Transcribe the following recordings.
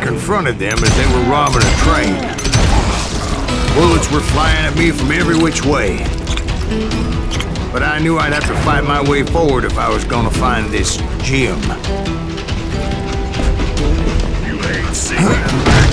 confronted them as they were robbing a train. Bullets were flying at me from every which way. But I knew I'd have to fight my way forward if I was gonna find this gem. You ain't seen that.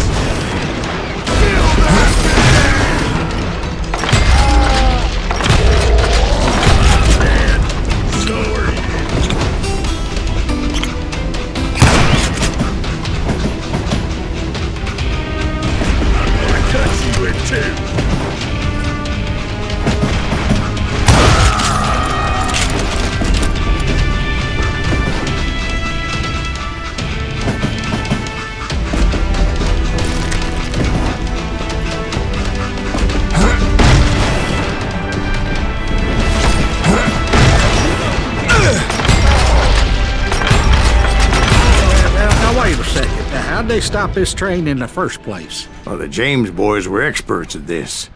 How'd they stop this train in the first place? Well, the James boys were experts at this.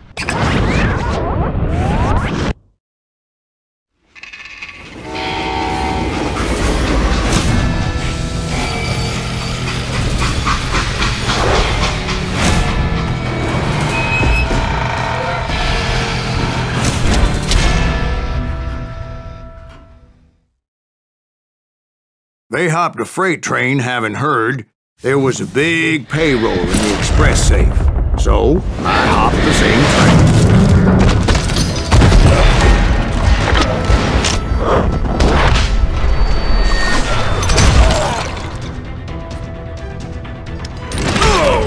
They hopped a freight train, having heard there was a big payroll in the express safe. So, I hopped the same train.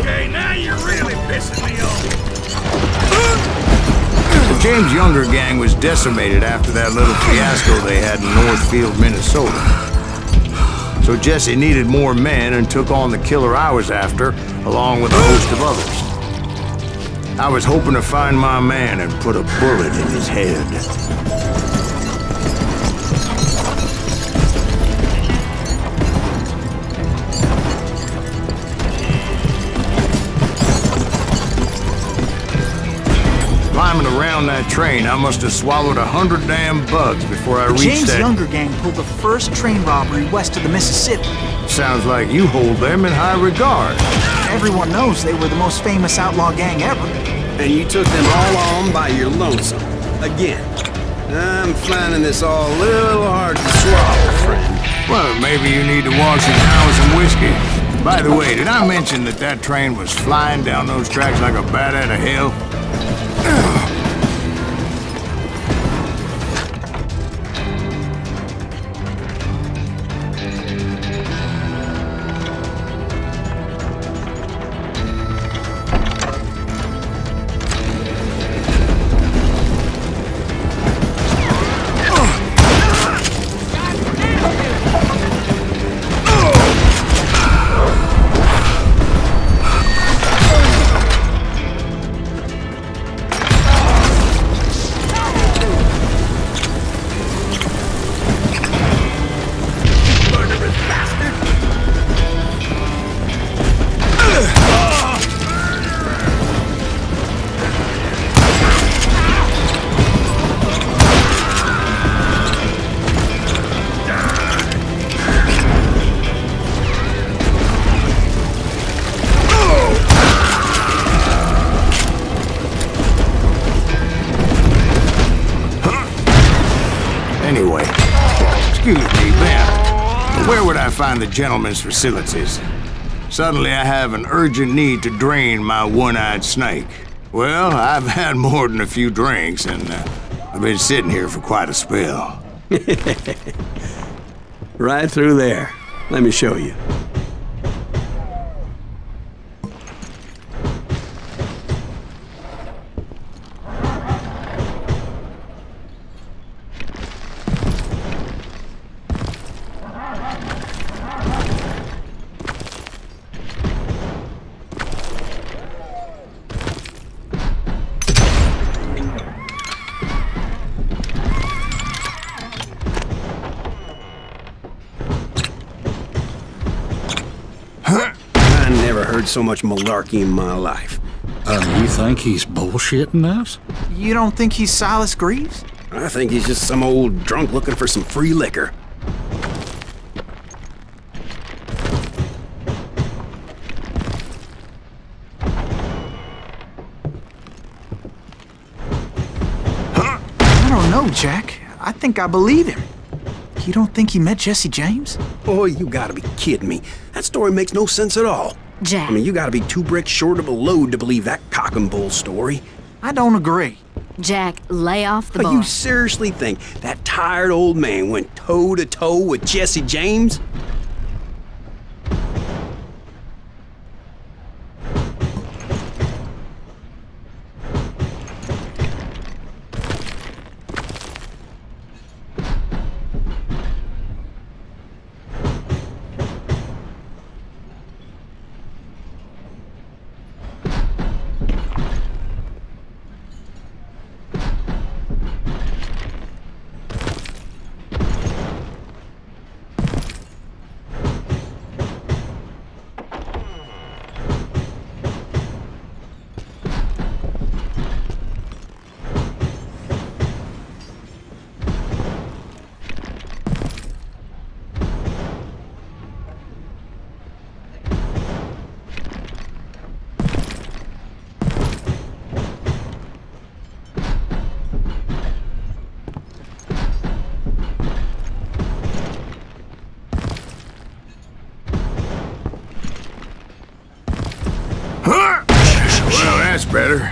Okay, now you're really pissing me off. The James Younger gang was decimated after that little fiasco they had in Northfield, Minnesota. So Jesse needed more men and took on the killer I was after, along with a host of others. I was hoping to find my man and put a bullet in his head. Climbing around that train, I must have swallowed 100 damn bugs before I reached James that... Younger gang pulled the first train robbery west of the Mississippi. Sounds like you hold them in high regard. Everyone knows they were the most famous outlaw gang ever. And you took them all on by your lonesome. Again. I'm finding this all a little hard to swallow, friend. Well, maybe you need to wash it down with some whiskey. By the way, did I mention that that train was flying down those tracks like a bat out of hell? Anyway, excuse me, Ben. Where would I find the gentleman's facilities? Suddenly I have an urgent need to drain my one-eyed snake. Well, I've had more than a few drinks, and I've been sitting here for quite a spell. Right through there. Let me show you. I never heard so much malarkey in my life. You think he's bullshitting us? You don't think he's Silas Greaves? I think he's just some old drunk looking for some free liquor. I don't know, Jack. I think I believe him. You don't think he met Jesse James? Boy, you gotta be kidding me. That story makes no sense at all. Jack. I mean, you gotta be 2 bricks short of a load to believe that cock and bull story. I don't agree. Jack, lay off the But bar. you seriously think that tired old man went toe-to-toe with Jesse James? Well, that's better.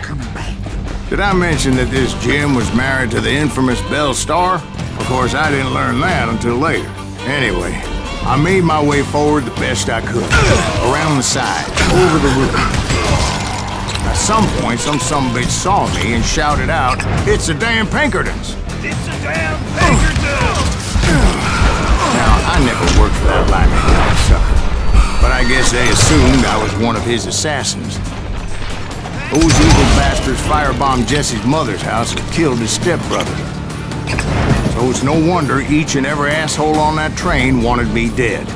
Did I mention that this Jim was married to the infamous Belle Starr? Of course, I didn't learn that until later. Anyway, I made my way forward the best I could. Around the side, over the roof. At some point, some sumbitch saw me and shouted out, "It's the damn Pinkertons!" It's a damn Pinkerton! Now, I never worked for that line of sucker, but I guess they assumed I was one of his assassins. Those evil bastards firebombed Jesse's mother's house and killed his stepbrother. So it's no wonder each and every asshole on that train wanted me dead.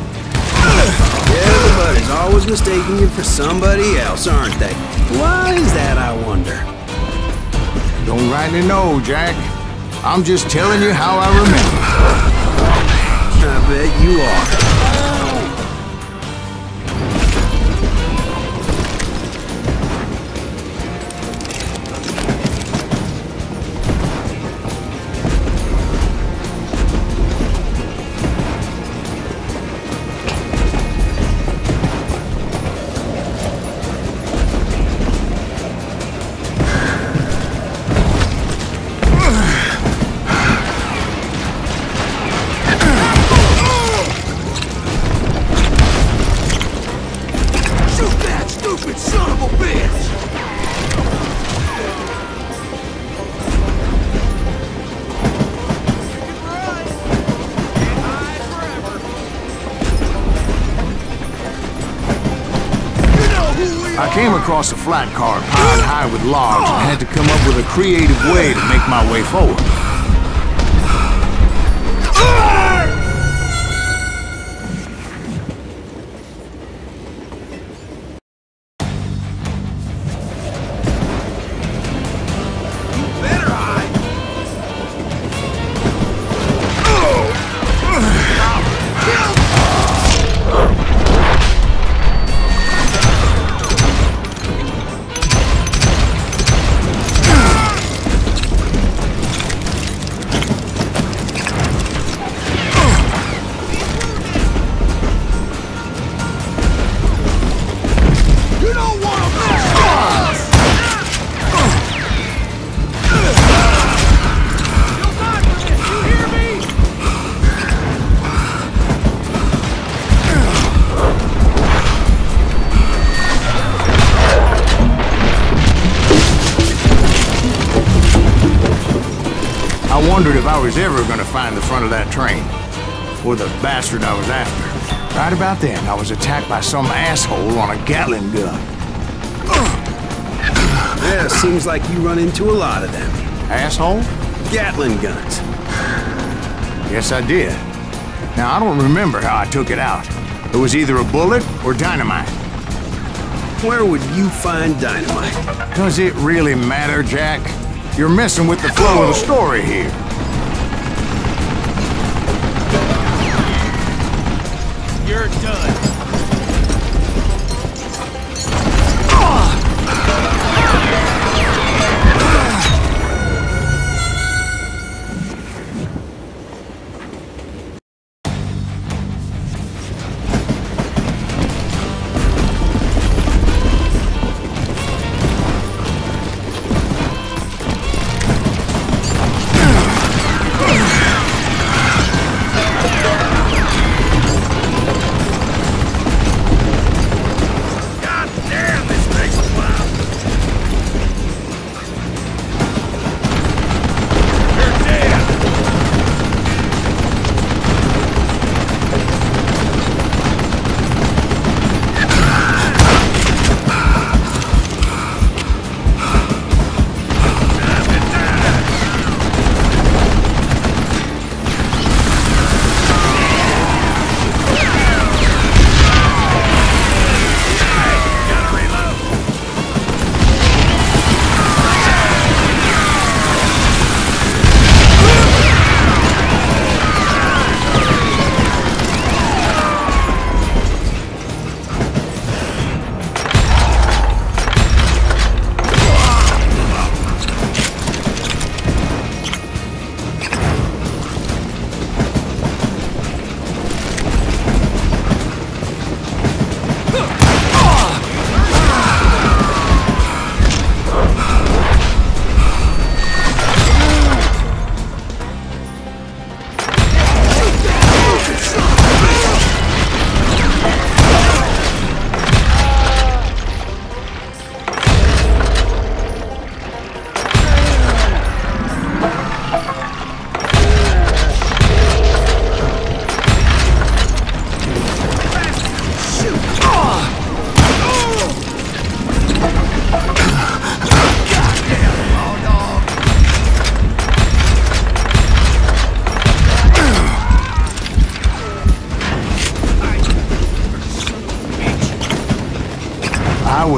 Everybody's always mistaking you for somebody else, aren't they? Why is that, I wonder? Don't rightly know, Jack. I'm just telling you how I remember. I bet you are. I came across a flat car piled high with logs and had to come up with a creative way to make my way forward. I wondered if I was ever gonna find the front of that train, or the bastard I was after. Right about then, I was attacked by some asshole on a Gatling gun. Yeah, seems like you run into a lot of them. Asshole? Gatling guns. Yes, I did. Now, I don't remember how I took it out. It was either a bullet or dynamite. Where would you find dynamite? Does it really matter, Jack? You're messing with the flow of the story here. You're done.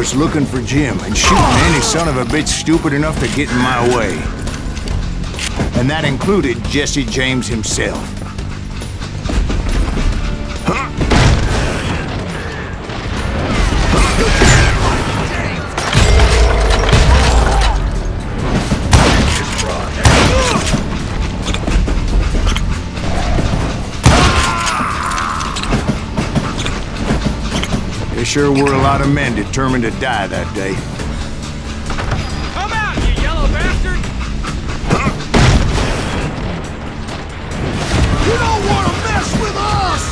was looking for Jim and shooting any son of a bitch stupid enough to get in my way. And that included Jesse James himself. There sure were a lot of men determined to die that day. Come out, you yellow bastard! You don't want to mess with us!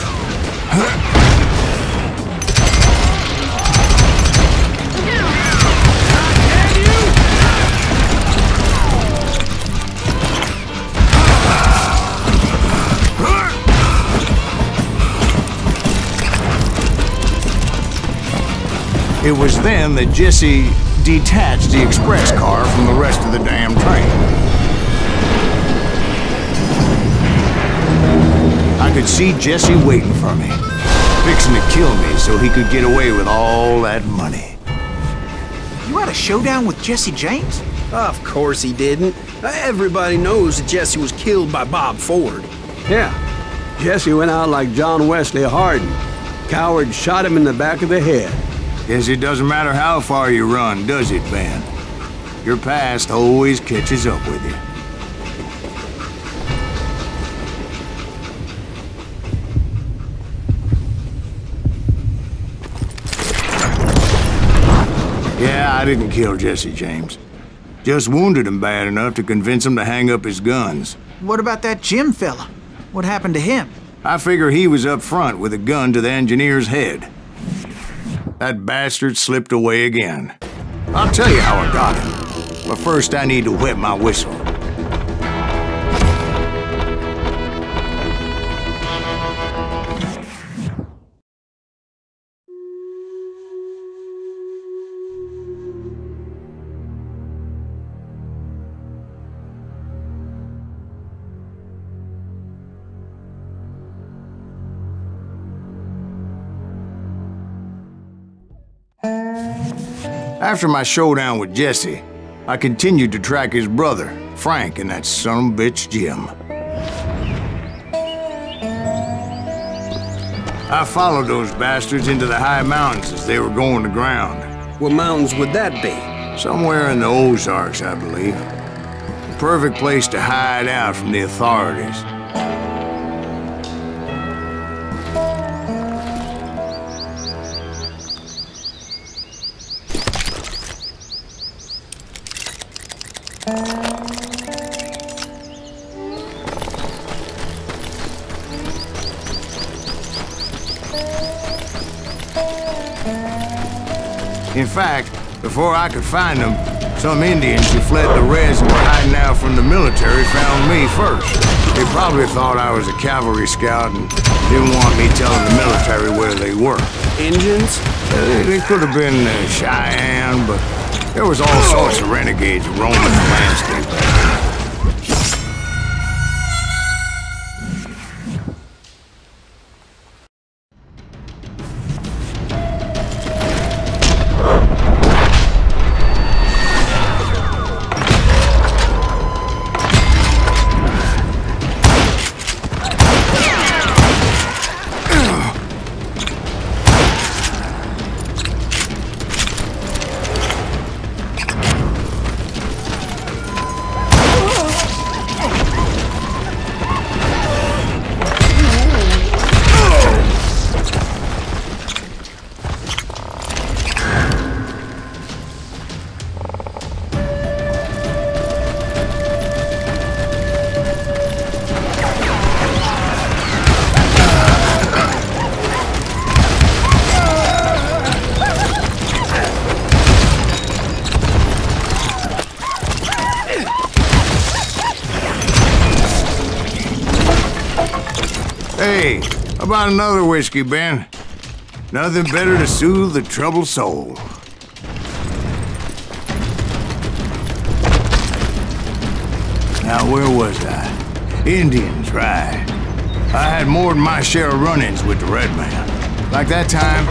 It was then that Jesse detached the express car from the rest of the damn train. I could see Jesse waiting for me, fixing to kill me so he could get away with all that money. You had a showdown with Jesse James? Of course he didn't. Everybody knows that Jesse was killed by Bob Ford. Yeah, Jesse went out like John Wesley Hardin. Coward shot him in the back of the head. Guess it doesn't matter how far you run, does it, Ben? Your past always catches up with you. Yeah, I didn't kill Jesse James. Just wounded him bad enough to convince him to hang up his guns. What about that Jim fella? What happened to him? I figure he was up front with a gun to the engineer's head. That bastard slipped away again. I'll tell you how I got him. But first I need to wet my whistle. After my showdown with Jesse, I continued to track his brother, Frank, and that son of a bitch, Jim. I followed those bastards into the high mountains as they were going to ground. What mountains would that be? Somewhere in the Ozarks, I believe. The perfect place to hide out from the authorities. In fact, before I could find them, some Indians who fled the Reds and were hiding out from the military found me first. They probably thought I was a cavalry scout and didn't want me telling the military where they were. Indians? They could have been Cheyenne, but there was all sorts of renegades roaming the landscape. Hey, how about another whiskey, Ben? Nothing better to soothe the troubled soul. Now, where was I? Indians, right. I had more than my share of run-ins with the Red Man. Like that time,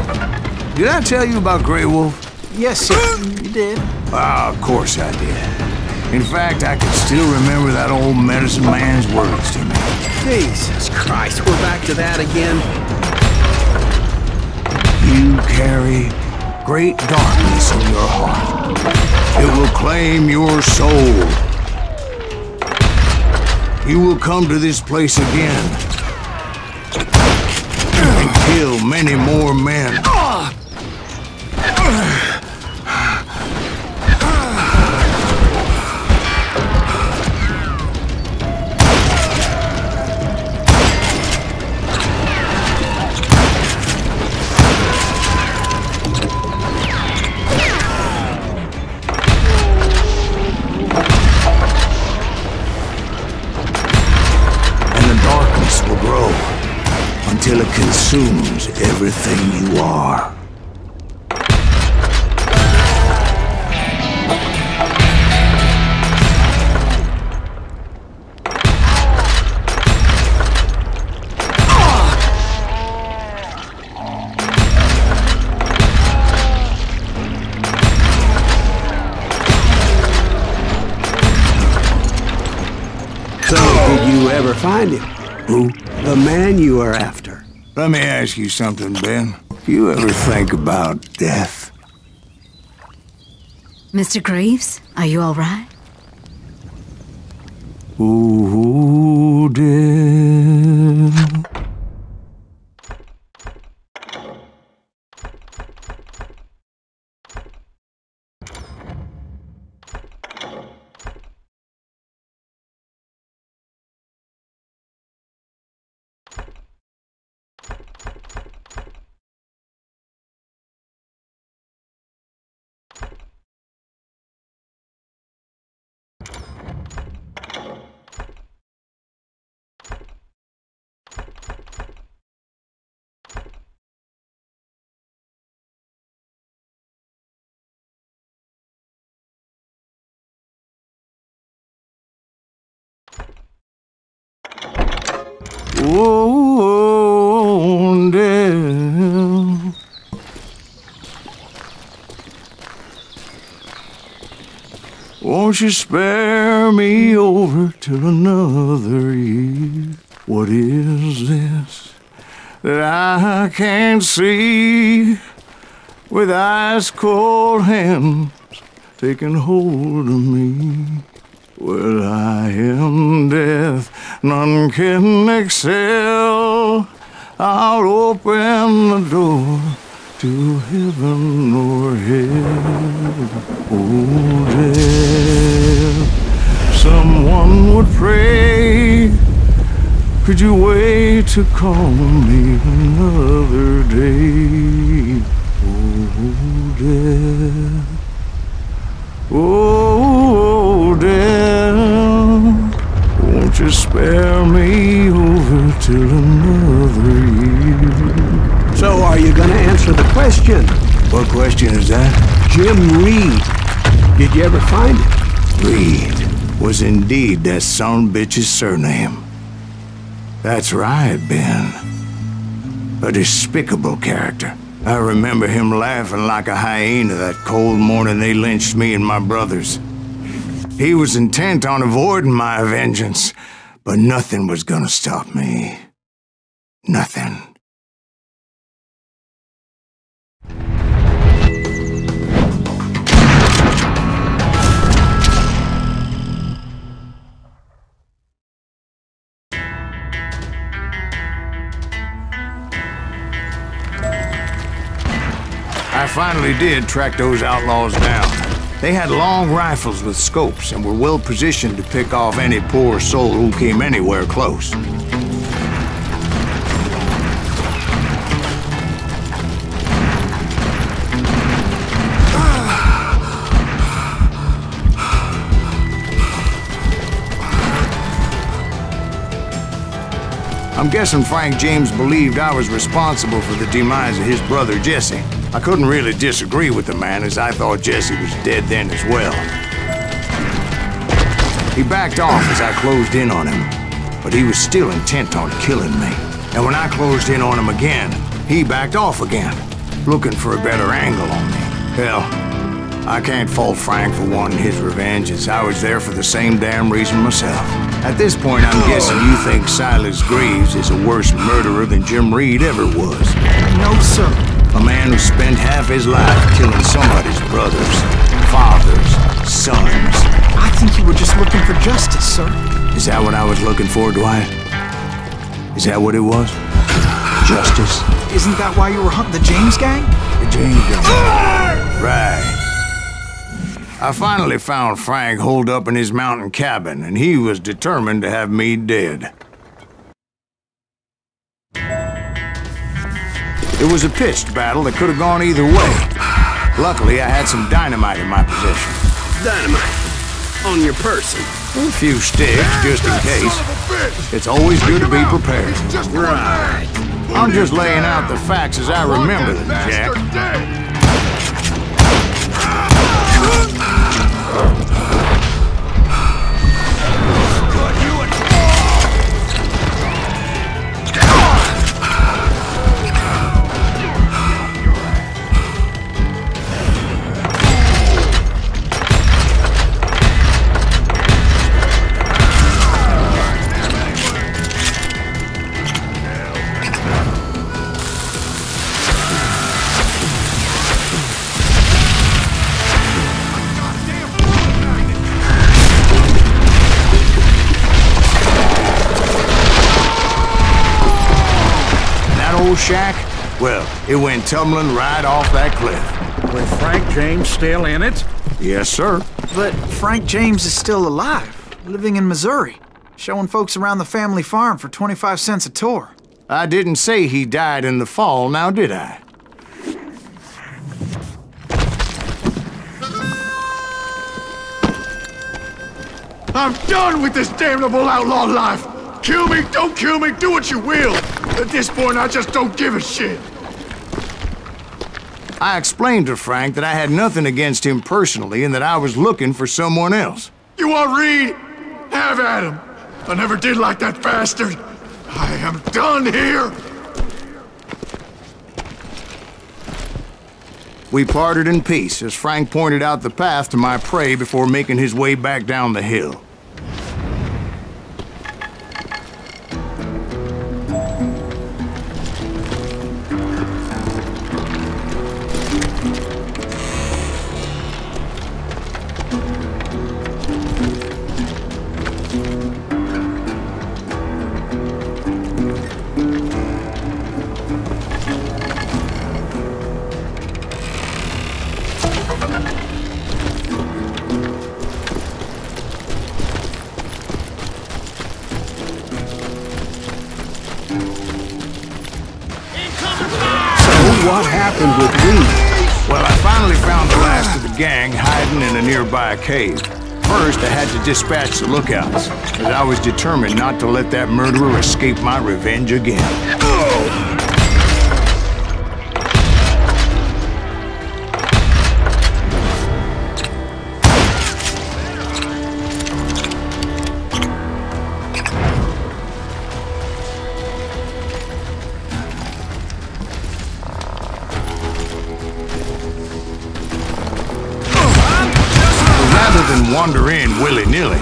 did I tell you about Grey Wolf? Yes, sir. You did. Of course I did. In fact, I can still remember that old medicine man's words to me. Jesus Christ, we're back to that again? You carry great darkness in your heart. It will claim your soul. You will come to this place again and kill many more men. Until it consumes everything you are. So, did you ever find him? Who? The man you are after. Let me ask you something, Ben. Do you ever think about death? Mr. Greaves, are you all right? Ooh, death. Oh, death. Won't you spare me over till another year? What is this that I can't see with ice cold hands taking hold of me? Well, I am death, none can excel. I'll open the door to heaven or hell. Oh, death, someone would pray. Could you wait to call me another day? Oh, death. Oh, death, won't you spare me over till another year? So, are you gonna answer the question? What question is that? Jim Reed. Did you ever find him? Reed was indeed that son-bitch's surname. That's right, Ben. A despicable character. I remember him laughing like a hyena that cold morning they lynched me and my brothers. He was intent on avoiding my vengeance, but nothing was gonna stop me. Nothing. I finally did track those outlaws down. They had long rifles with scopes and were well positioned to pick off any poor soul who came anywhere close. I'm guessing Frank James believed I was responsible for the demise of his brother Jesse. I couldn't really disagree with the man, as I thought Jesse was dead then as well. He backed off as I closed in on him, but he was still intent on killing me. And when I closed in on him again, he backed off again, looking for a better angle on me. Hell, I can't fault Frank for wanting his revenge, as I was there for the same damn reason myself. At this point, I'm guessing you think Silas Greaves is a worse murderer than Jim Reed ever was. No, sir. A man who spent half his life killing somebody's brothers, fathers, sons. I think you were just looking for justice, sir. Is that what I was looking for, Dwight? Is that what it was? Justice? Isn't that why you were hunting the James gang? The James gang. Right. I finally found Frank holed up in his mountain cabin, and he was determined to have me dead. It was a pitched battle that could have gone either way. Luckily, I had some dynamite in my possession. Dynamite? On your person? A few sticks, just in case. It's always good to be prepared. Right. I'm just laying out the facts as I remember them, Jack. Shack? Well, it went tumbling right off that cliff. With Frank James still in it? Yes, sir. But Frank James is still alive, living in Missouri, showing folks around the family farm for 25 cents a tour. I didn't say he died in the fall, now did I? I'm done with this damnable outlaw life! Kill me, don't kill me, do what you will! At this point, I just don't give a shit! I explained to Frank that I had nothing against him personally and that I was looking for someone else. You want Reed? Have at him! I never did like that bastard! I am done here! We parted in peace as Frank pointed out the path to my prey before making his way back down the hill. What happened with Reed? Well, I finally found the last of the gang hiding in a nearby cave. First, I had to dispatch the lookouts, as I was determined not to let that murderer escape my revenge again. Than wander in willy-nilly,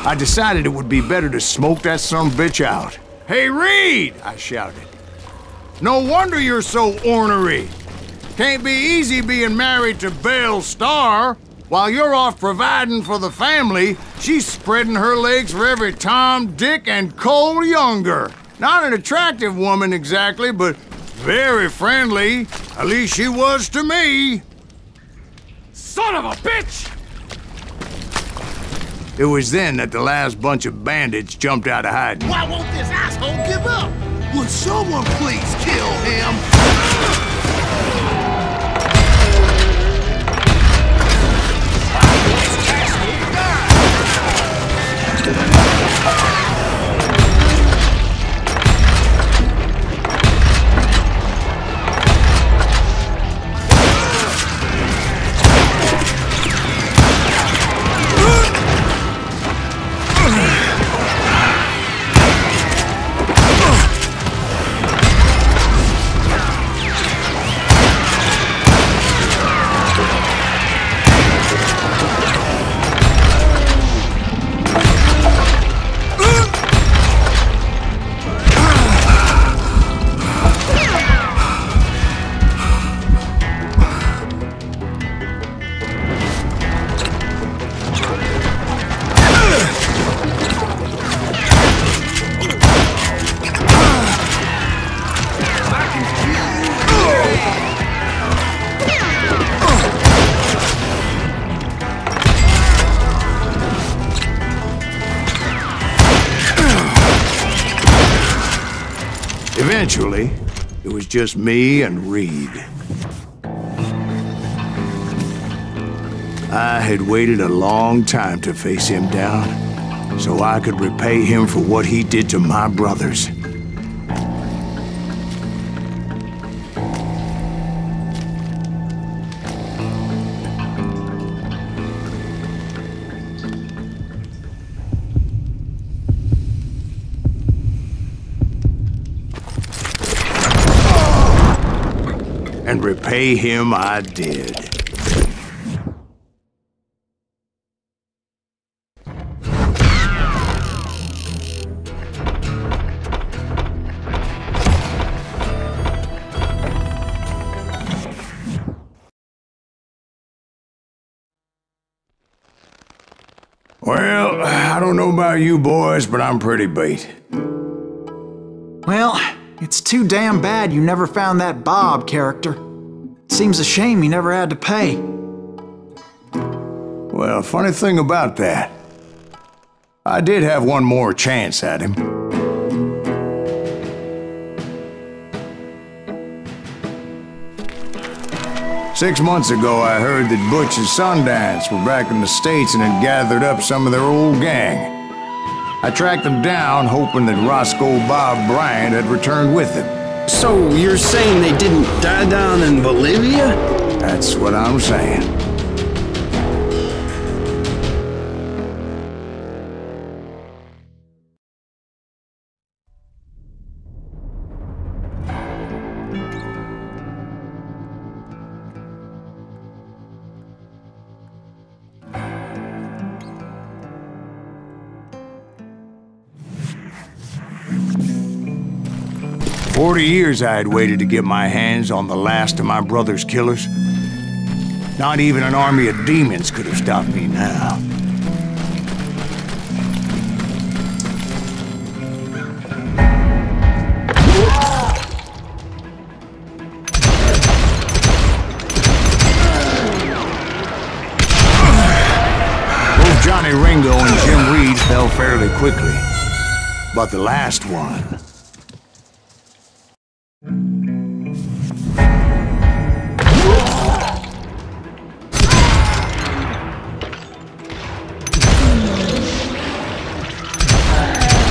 I decided it would be better to smoke that sumbitch out. "Hey, Reed!" I shouted. "No wonder you're so ornery. Can't be easy being married to Belle Starr. While you're off providing for the family, she's spreading her legs for every Tom, Dick, and Cole Younger. Not an attractive woman exactly, but very friendly. At least she was to me." Son of a bitch! It was then that the last bunch of bandits jumped out of hiding. Why won't this asshole give up? Would someone please kill him? Eventually, it was just me and Reed. I had waited a long time to face him down, so I could repay him for what he did to my brothers. And repay him I did. Well, I don't know about you boys, but I'm pretty beat. Well, it's too damn bad you never found that Bob character. Seems a shame you never had to pay. Well, funny thing about that, I did have one more chance at him. Six months ago, I heard that Butch and Sundance were back in the States and had gathered up some of their old gang. I tracked them down, hoping that Roscoe Bob Bryant had returned with them. So you're saying they didn't die down in Bolivia? That's what I'm saying. For 40 years I had waited to get my hands on the last of my brother's killers. Not even an army of demons could have stopped me now. Both Johnny Ringo and Jim Reed fell fairly quickly. But the last one...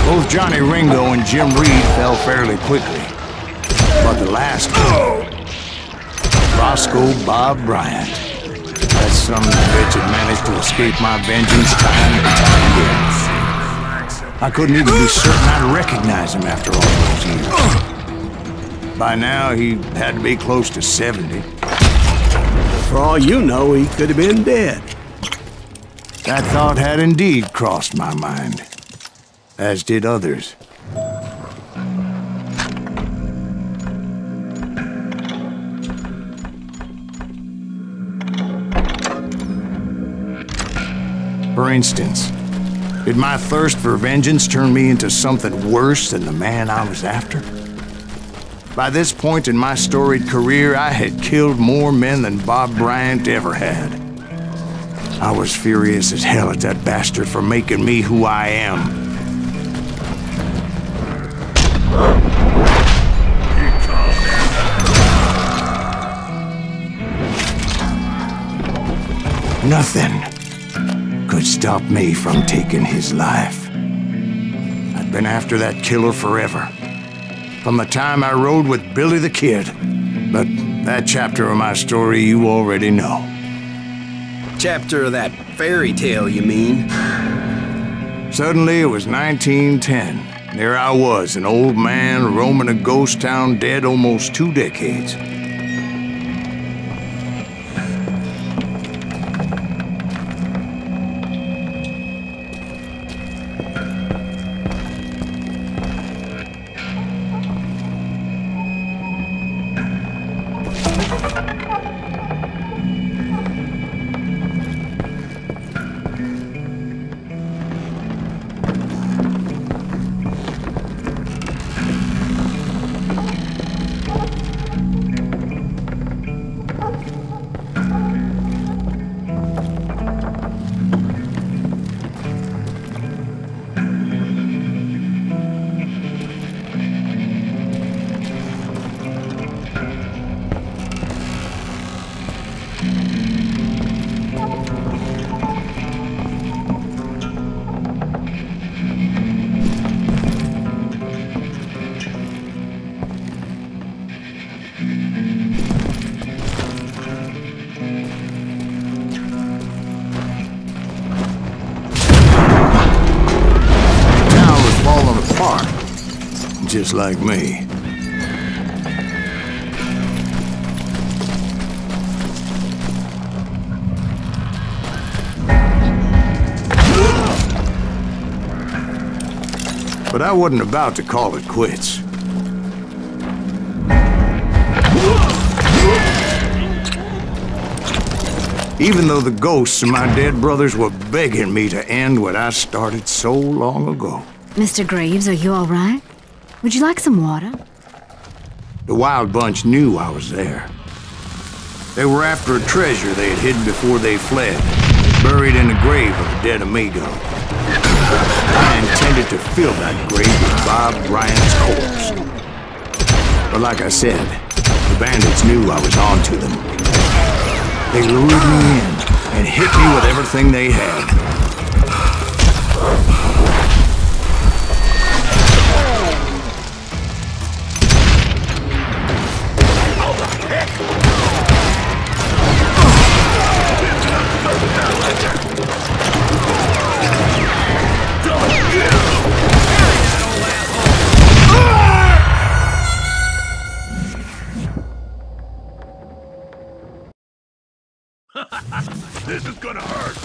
Both Johnny Ringo and Jim Reed fell fairly quickly. But the last one, Roscoe Bob Bryant, that son of a bitch had managed to escape my vengeance time and time again. I couldn't even be certain I'd recognize him after all those years. By now, he had to be close to 70. For all you know, he could have been dead. That thought had indeed crossed my mind. As did others. For instance, did my thirst for vengeance turn me into something worse than the man I was after? By this point in my storied career, I had killed more men than Bob Bryant ever had. I was furious as hell at that bastard for making me who I am. Nothing could stop me from taking his life. I'd been after that killer forever. From the time I rode with Billy the Kid. But that chapter of my story you already know. Chapter of that fairy tale, you mean? Suddenly it was 1910. There I was, an old man roaming a ghost town dead almost 2 decades. just like me. But I wasn't about to call it quits. Even though the ghosts of my dead brothers were begging me to end what I started so long ago. Mr. Graves, are you all right? Would you like some water? The Wild Bunch knew I was there. They were after a treasure they had hidden before they fled, buried in the grave of a dead amigo. I intended to fill that grave with Bob Bryant's corpse. But like I said, the bandits knew I was on to them. They lured me in and hit me with everything they had. This is gonna hurt.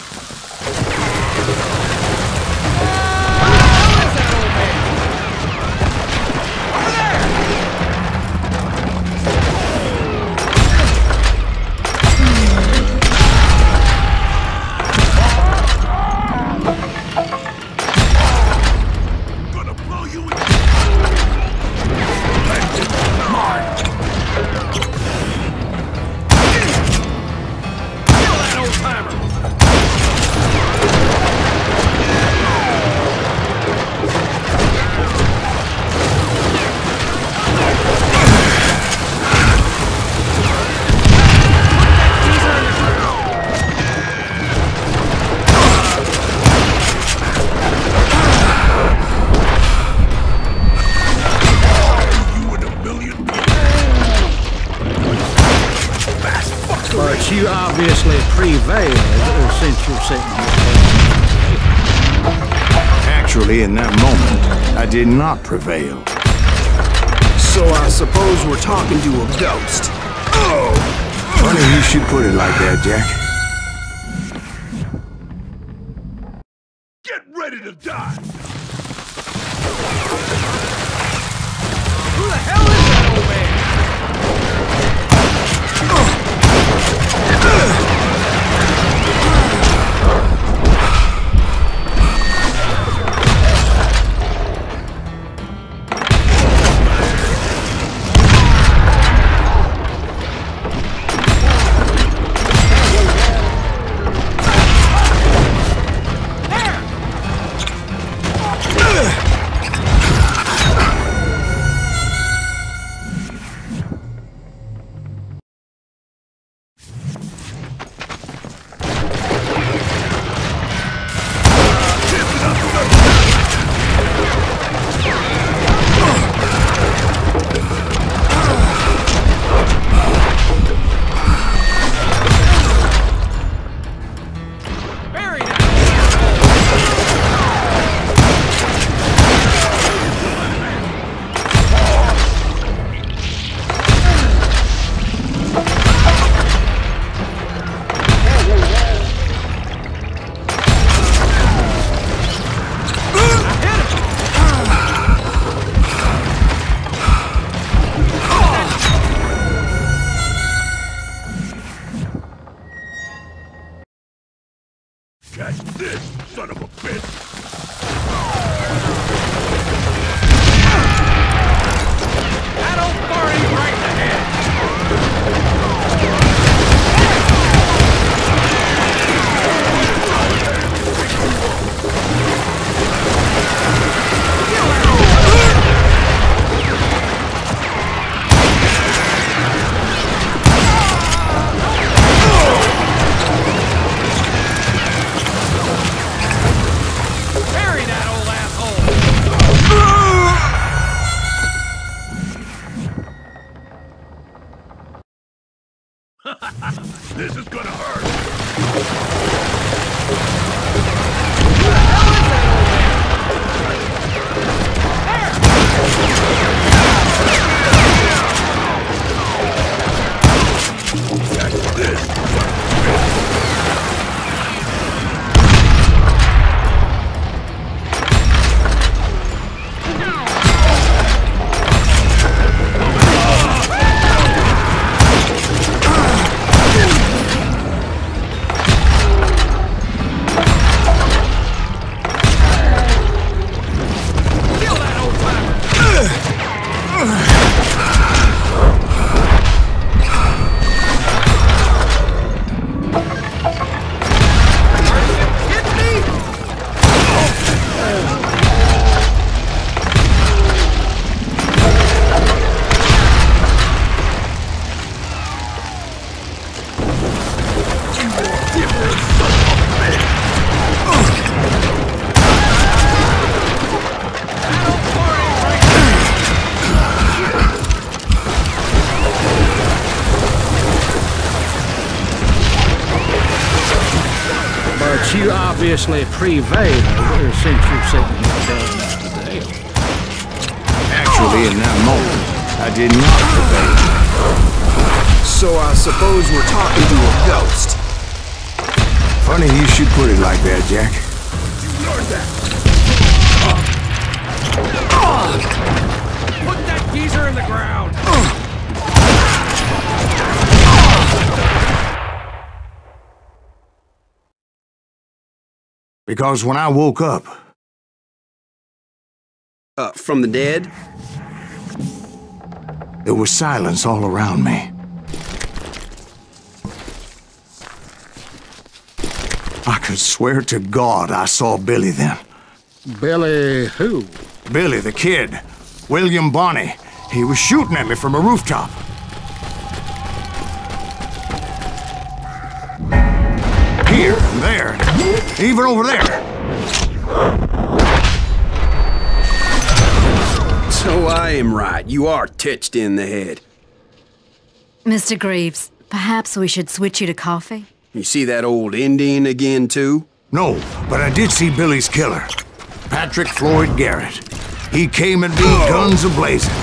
Gonna blow you in. But you obviously prevailed since you're sitting here. Actually, in that moment, I did not prevail. So I suppose we're talking to a ghost. Oh! Funny you should put it like that, Jack. Get ready to die! Who the hell is that old man? Catch this, son of a bitch! That old farty right in the head! This is gonna hurt! Who the hell is that old man? There! obviously prevailed since you've seen the today. Actually, in that moment, I did not prevail. So I suppose we're talking to a ghost. Funny you should put it like that, Jack. You heard that? Put that geezer in the ground! Because when I woke up... From the dead? There was silence all around me. I could swear to God I saw Billy then. Billy who? Billy, the kid. William Bonney. He was shooting at me from a rooftop. Here, and there, even over there. So I am right. You are titched in the head. Mr. Greaves, perhaps we should switch you to coffee? You see that old Indian again, too? No, but I did see Billy's killer. Patrick Floyd Garrett. He came at me guns a-blazing.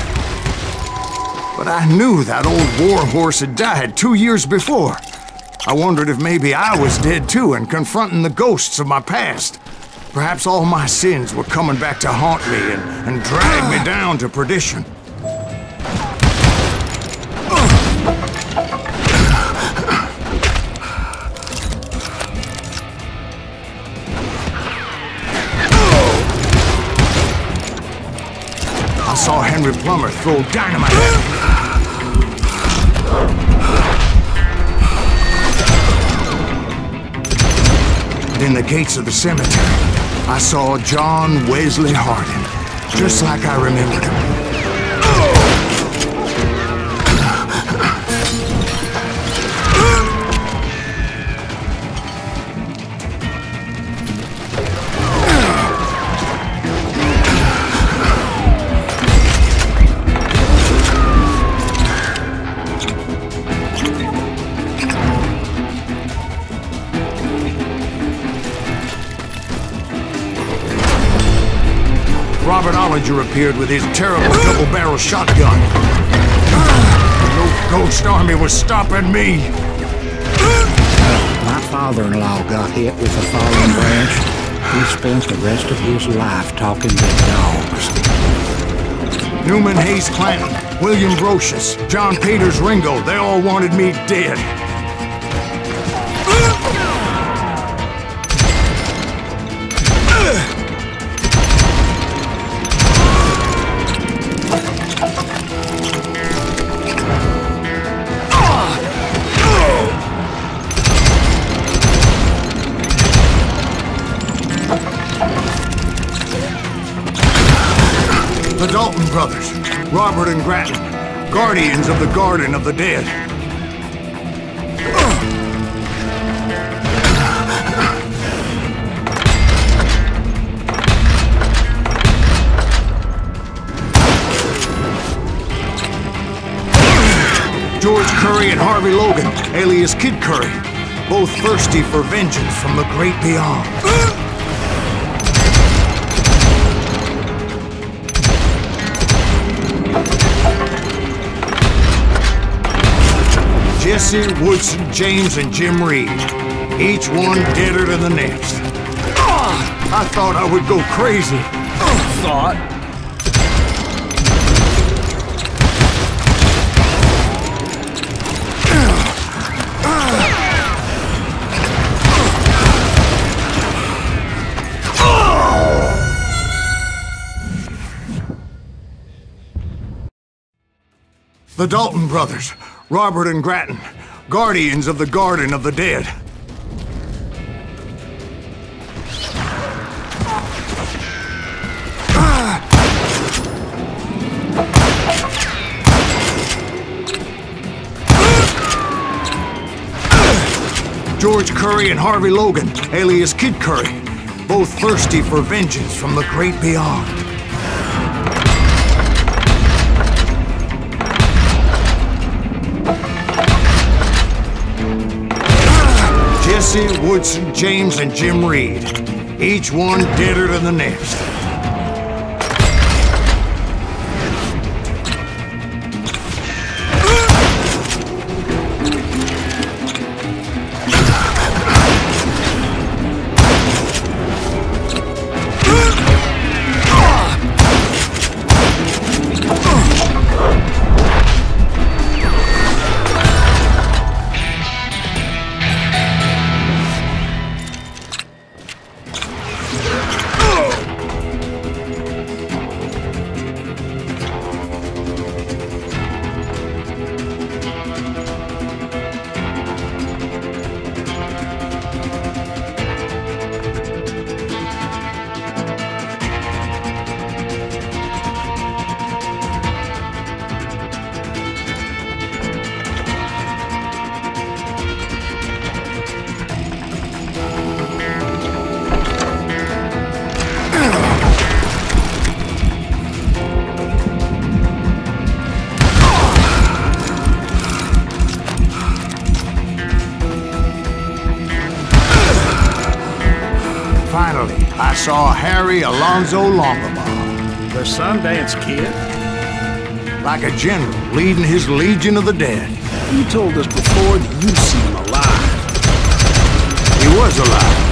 But I knew that old war horse had died 2 years before. I wondered if maybe I was dead too and confronting the ghosts of my past. Perhaps all my sins were coming back to haunt me and drag me down to perdition. I saw Henry Plummer throw dynamite at me. In the gates of the cemetery, I saw John Wesley Hardin, just like I remembered him. Robert Ollinger appeared with his terrible double-barrel shotgun. No ghost army was stopping me. My father-in-law got hit with a falling branch. He spent the rest of his life talking to dogs. Newman Hayes Clanton, William Brocious, John Peters Ringo, they all wanted me dead. The Dalton brothers, Robert and Grattan, guardians of the Garden of the Dead. George Curry and Harvey Logan, alias Kid Curry, both thirsty for vengeance from the great beyond. Jesse, Woodson, James, and Jim Reed. Each one deader than the next. I thought I would go crazy. Thought? The Dalton brothers, Robert and Grattan, guardians of the Garden of the Dead. George Curry and Harvey Logan, alias Kid Curry, both thirsty for vengeance from the great beyond. Jesse, Jesse, Woodson, James, and Jim Reed. Each one deader than the next. Finally, I saw Harry Alonzo Longabaugh. The Sundance Kid? Like a general leading his legion of the dead. You told us before that you'd seen him alive. He was alive.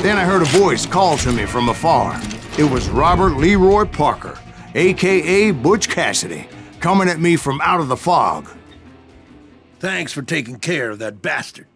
Then I heard a voice call to me from afar. It was Robert Leroy Parker, a.k.a. Butch Cassidy, coming at me from out of the fog. Thanks for taking care of that bastard.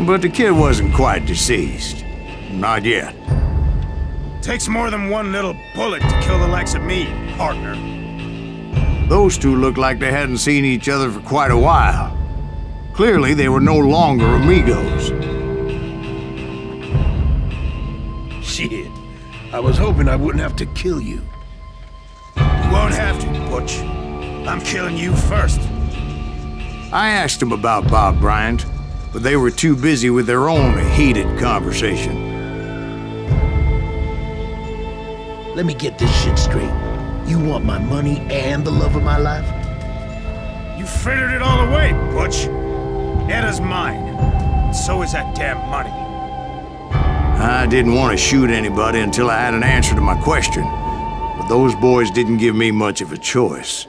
But the kid wasn't quite deceased. Not yet. Takes more than one little bullet to kill the likes of me, partner. Those two looked like they hadn't seen each other for quite a while. Clearly, they were no longer amigos. Shit. I was hoping I wouldn't have to kill you. You won't have to, Butch. I'm killing you first. I asked them about Bob Bryant, but they were too busy with their own heated conversation. Let me get this shit straight. You want my money and the love of my life? You frittered it all away, Butch. Eda's mine. And so is that damn money. I didn't want to shoot anybody until I had an answer to my question, but those boys didn't give me much of a choice.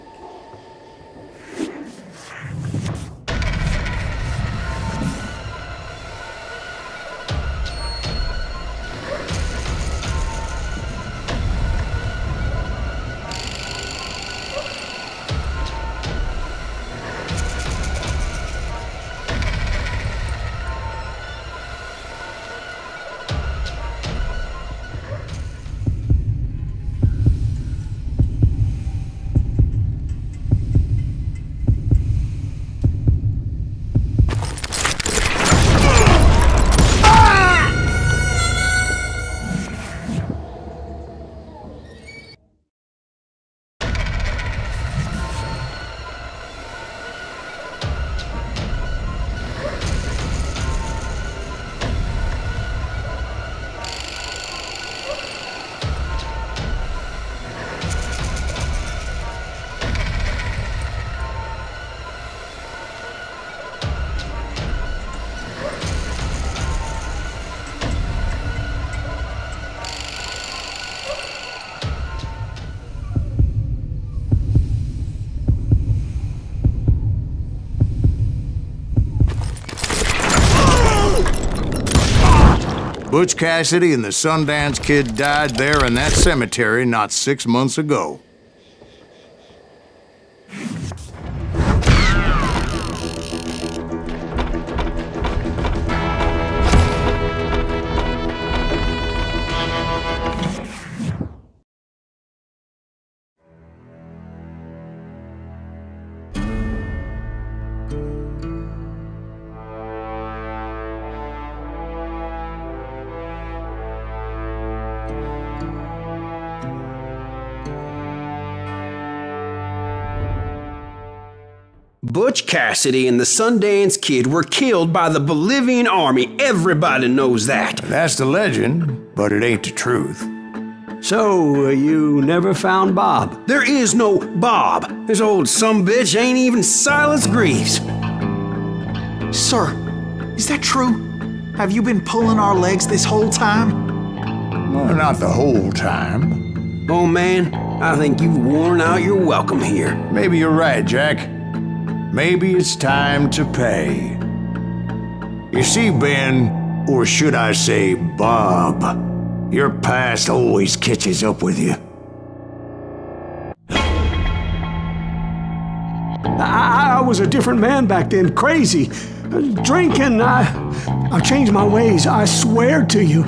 Butch Cassidy and the Sundance Kid died there in that cemetery not 6 months ago. Butch Cassidy and the Sundance Kid were killed by the Bolivian army. Everybody knows that. That's the legend, but it ain't the truth. So, you never found Bob? There is no Bob. This old sumbitch ain't even Silas Greaves. Sir, is that true? Have you been pulling our legs this whole time? Well, not the whole time. Oh man, I think you've worn out your welcome here. Maybe you're right, Jack. Maybe it's time to pay. You see, Ben, or should I say Bob, your past always catches up with you. I was a different man back then, crazy. Drinking, I've changed my ways, I swear to you.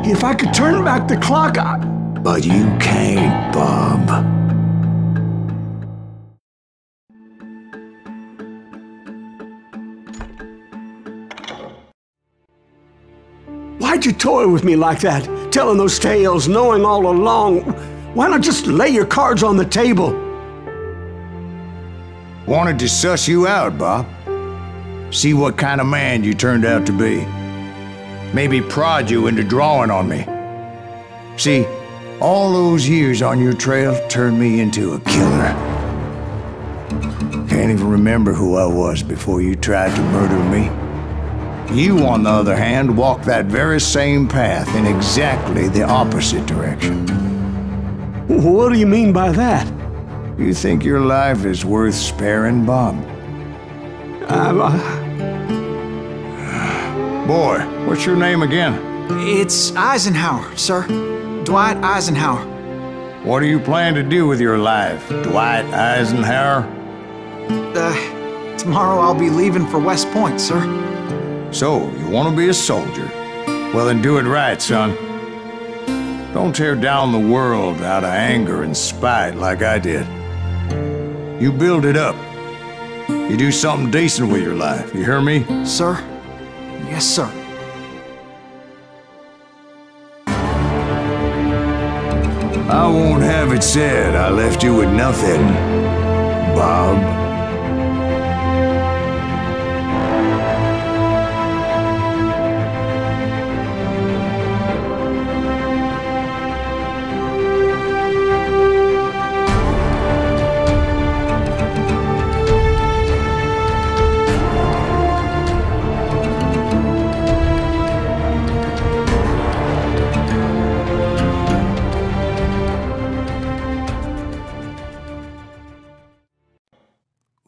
If I could turn back the clock, But you can't, Bob. Why'd you toy with me like that? Telling those tales, knowing all along. Why not just lay your cards on the table? Wanted to suss you out, Bob. See what kind of man you turned out to be. Maybe prod you into drawing on me. See, all those years on your trail turned me into a killer. Can't even remember who I was before you tried to murder me. You, on the other hand, walked that very same path in exactly the opposite direction. What do you mean by that? You think your life is worth sparing, Bob? Boy, what's your name again? It's Eisenhower, sir. Dwight Eisenhower. What do you plan to do with your life, Dwight Eisenhower? Tomorrow I'll be leaving for West Point, sir. So, you want to be a soldier? Well, then do it right, son. Don't tear down the world out of anger and spite like I did. You build it up. You do something decent with your life, you hear me? Sir? Yes, sir. I won't have it said I left you with nothing, Bob.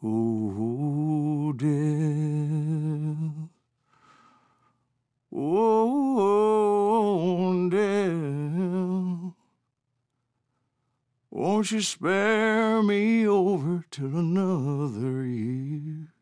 Oh, dear. Oh, dear. Won't you spare me over till another year?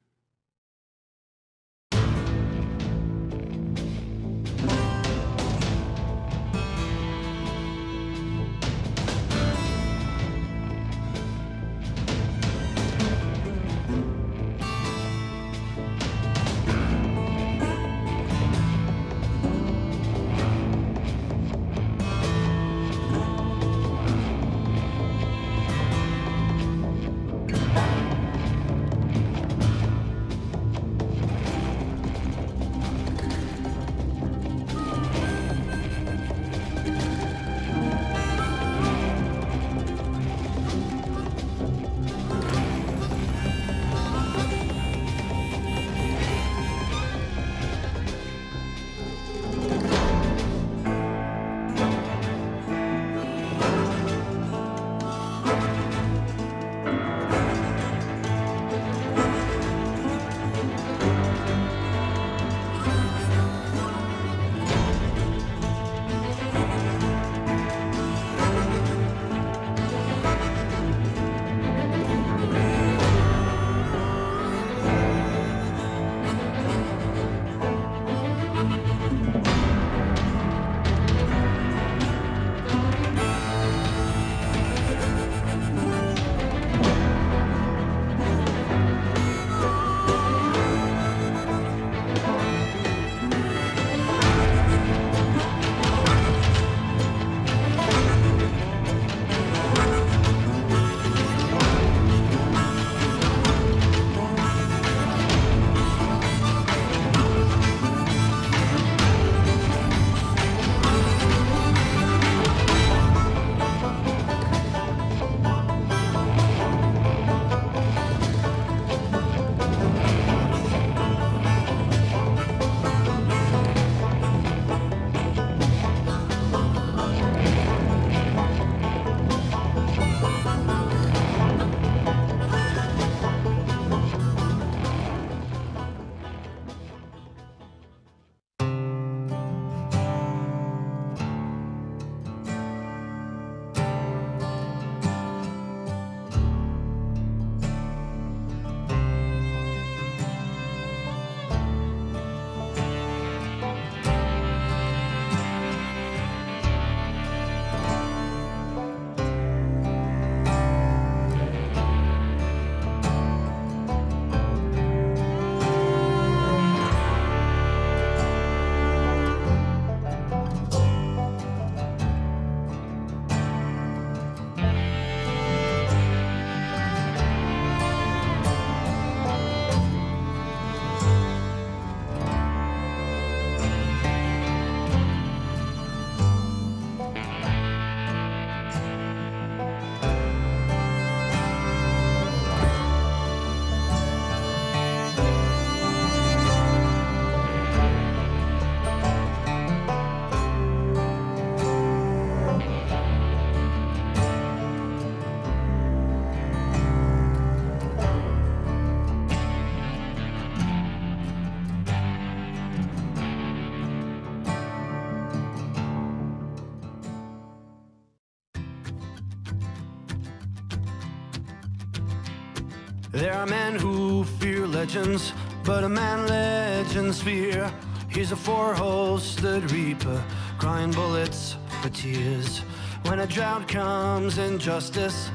There are men who fear legends, but a man legends fear. He's a four-hosted reaper, crying bullets for tears. When a drought comes in justice,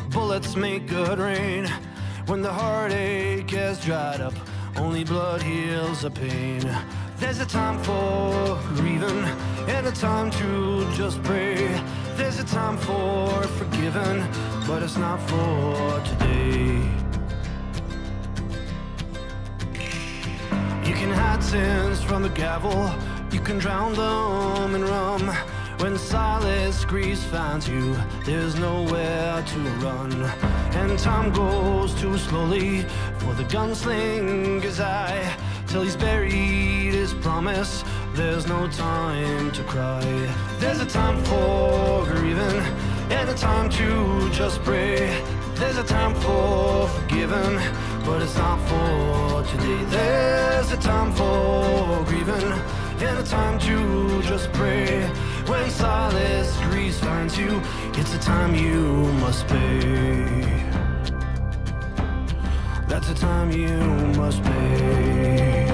bullets make good rain. When the heartache has dried up, only blood heals the pain. There's a time for grieving, and a time to just pray. There's a time for forgiving, but it's not for today. You can hide sins from the gavel, you can drown them in rum. When silence grief finds you, there's nowhere to run. And time goes too slowly for the gunslinger's eye. Till he's buried his promise, there's no time to cry. There's a time for grieving, and a time to just pray. There's a time for forgiving, but it's not for today. There's a time for grieving, and a time to just pray. When silence grief finds you, it's a time you must pay. That's a time you must pay.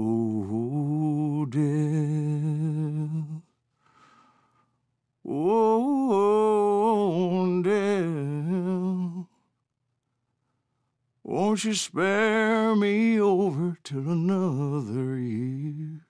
Oh, dear. Oh, dear. Won't you spare me over till another year?